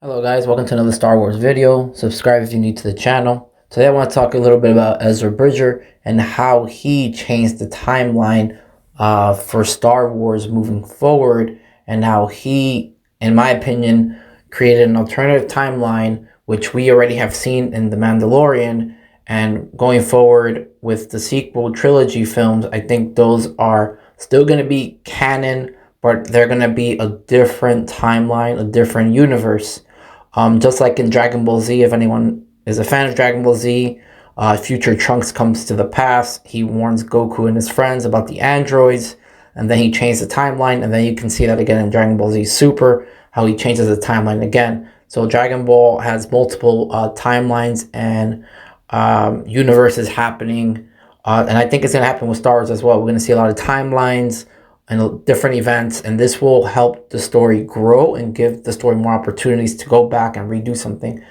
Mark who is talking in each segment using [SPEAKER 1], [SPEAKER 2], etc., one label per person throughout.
[SPEAKER 1] Hello guys, welcome to another Star Wars video. Subscribe if you're new to the channel. Today I want to talk a little bit about Ezra Bridger and how he changed the timeline for Star Wars moving forward, and how he, in my opinion, created an alternative timeline which we already have seen in The Mandalorian. And going forward with the sequel trilogy films, I think those are still going to be canon, but they're going to be a different timeline, a different universe. Just like in Dragon Ball Z, if anyone is a fan of Dragon Ball Z, future Trunks comes to the past. He warns Goku and his friends about the androids, and then he changed the timeline, and then you can see that again in Dragon Ball Z Super, how he changes the timeline again. So Dragon Ball has multiple timelines and universes happening, and I think it's going to happen with Star Wars as well. We're going to see a lot of timelines and different events, and this will help the story grow and give the story more opportunities to go back and redo something.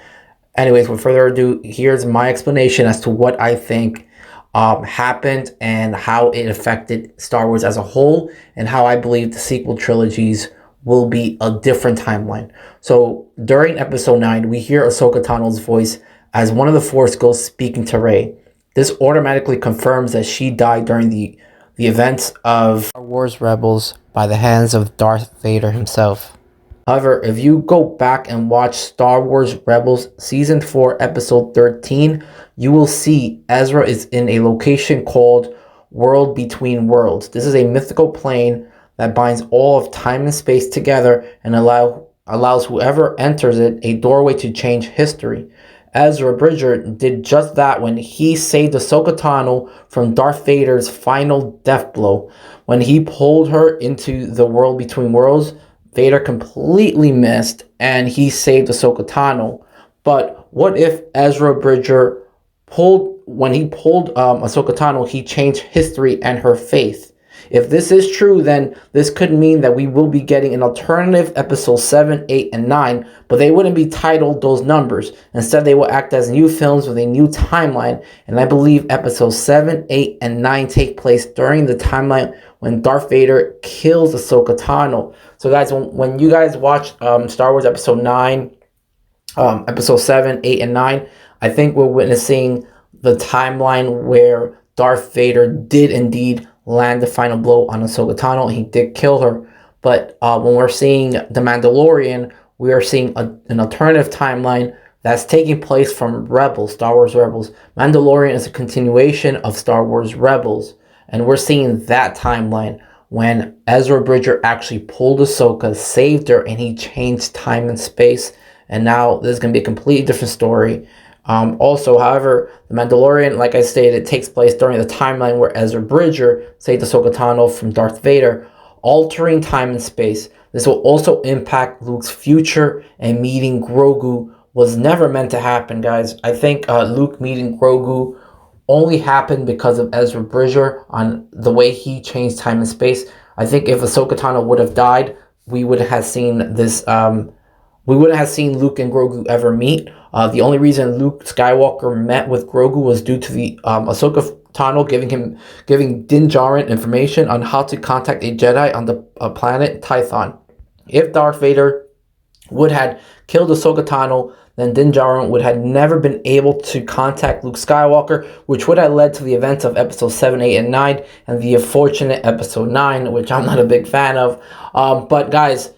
[SPEAKER 1] Anyways, with further ado, here's my explanation as to what I think happened and how it affected Star Wars as a whole, and how I believe the sequel trilogies will be a different timeline. So during episode 9, we hear Ahsoka Tano's voice as one of the Force Ghosts speaking to Rey. This automatically confirms that she died during the events of Star Wars Rebels by the hands of Darth Vader himself. However, if you go back and watch Star Wars Rebels Season 4, Episode 13, you will see Ezra is in a location called World Between Worlds. This is a mythical plane that binds all of time and space together and allows whoever enters it a doorway to change history. Ezra Bridger did just that when he saved Ahsoka Tano from Darth Vader's final death blow. When he pulled her into the World Between Worlds, Vader completely missed and he saved Ahsoka Tano. But what if Ezra Bridger when he pulled Ahsoka Tano, he changed history and her faith? If this is true, then this could mean that we will be getting an alternative episode 7, 8, and 9, but they wouldn't be titled those numbers. Instead, they will act as new films with a new timeline, and I believe episodes 7, 8, and 9 take place during the timeline when Darth Vader kills Ahsoka Tano. So guys, when you guys watch Star Wars Episode 9, Episode 7, 8, and 9, I think we're witnessing the timeline where Darth Vader did indeed land the final blow on Ahsoka Tano. He did kill her, but when we're seeing The Mandalorian, we are seeing an alternative timeline that's taking place from Rebels, Star Wars Rebels. Mandalorian is a continuation of Star Wars Rebels, and we're seeing that timeline when Ezra Bridger actually pulled Ahsoka, saved her, and he changed time and space, and now this is going to be a completely different story. Also, however, The Mandalorian, like I stated, takes place during the timeline where Ezra Bridger saved Ahsoka Tano from Darth Vader, altering time and space. This will also impact Luke's future, and meeting Grogu was never meant to happen, guys. I think Luke meeting Grogu only happened because of Ezra Bridger on the way he changed time and space. I think if Ahsoka Tano would have died, we would have seen this. We wouldn't have seen Luke and Grogu ever meet. The only reason Luke Skywalker met with Grogu was due to the Ahsoka Tano giving Din Djarin information on how to contact a Jedi on the planet Tython. If Darth Vader would have killed Ahsoka Tano, then Din Djarin would have never been able to contact Luke Skywalker, which would have led to the events of Episode 7, 8, and 9, and the unfortunate Episode 9, which I'm not a big fan of. But guys,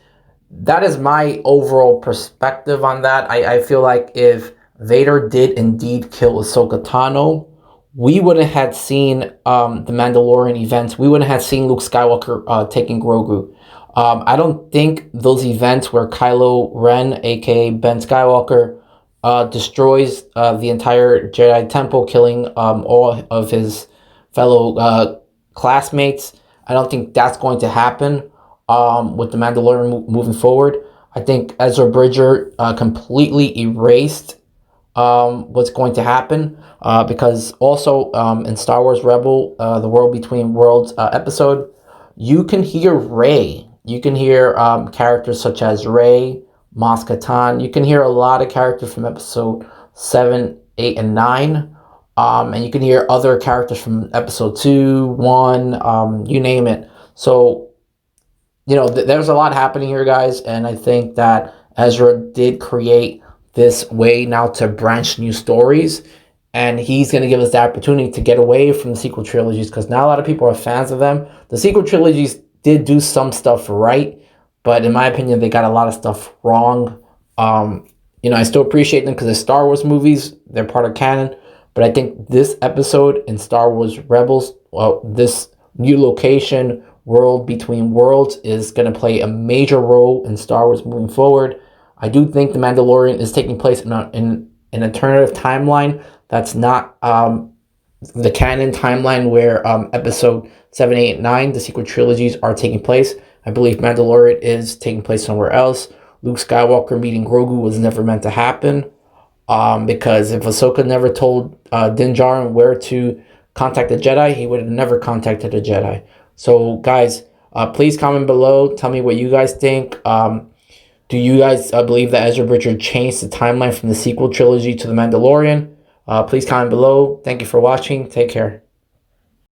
[SPEAKER 1] that is my overall perspective on that. I feel like if Vader did indeed kill Ahsoka Tano, we wouldn't have seen the Mandalorian events. We wouldn't have seen Luke Skywalker taking Grogu. I don't think those events where Kylo Ren, aka Ben Skywalker, destroys the entire Jedi Temple, killing all of his fellow classmates, I don't think that's going to happen with the Mandalorian moving forward. I think Ezra Bridger completely erased what's going to happen because also in Star Wars Rebel, the World Between Worlds episode, you can hear Rey. You can hear characters such as Rey, Mos Katan. You can hear a lot of characters from episode 7, 8, and 9. And you can hear other characters from episode 2, 1, you name it. So, you know, there's a lot happening here, guys, and I think that Ezra did create this way now to branch new stories, and he's going to give us the opportunity to get away from the sequel trilogies, because not a lot of people are fans of them. The sequel trilogies did do some stuff right, but in my opinion, they got a lot of stuff wrong. I still appreciate them because they're Star Wars movies, they're part of canon, but I think this episode in Star Wars Rebels, well, this new location, world between worlds, is going to play a major role in Star Wars moving forward. I do think The Mandalorian is taking place in an alternative timeline that's not the canon timeline where episode 7, 8, 9, the sequel trilogies, are taking place. I believe Mandalorian is taking place somewhere else. Luke Skywalker meeting Grogu was never meant to happen, because if Ahsoka never told Din Djarin where to contact the Jedi, he would have never contacted a Jedi. So, guys, please comment below. Tell me what you guys think. Do you guys believe that Ezra Bridger changed the timeline from the sequel trilogy to The Mandalorian? Please comment below. Thank you for watching. Take care.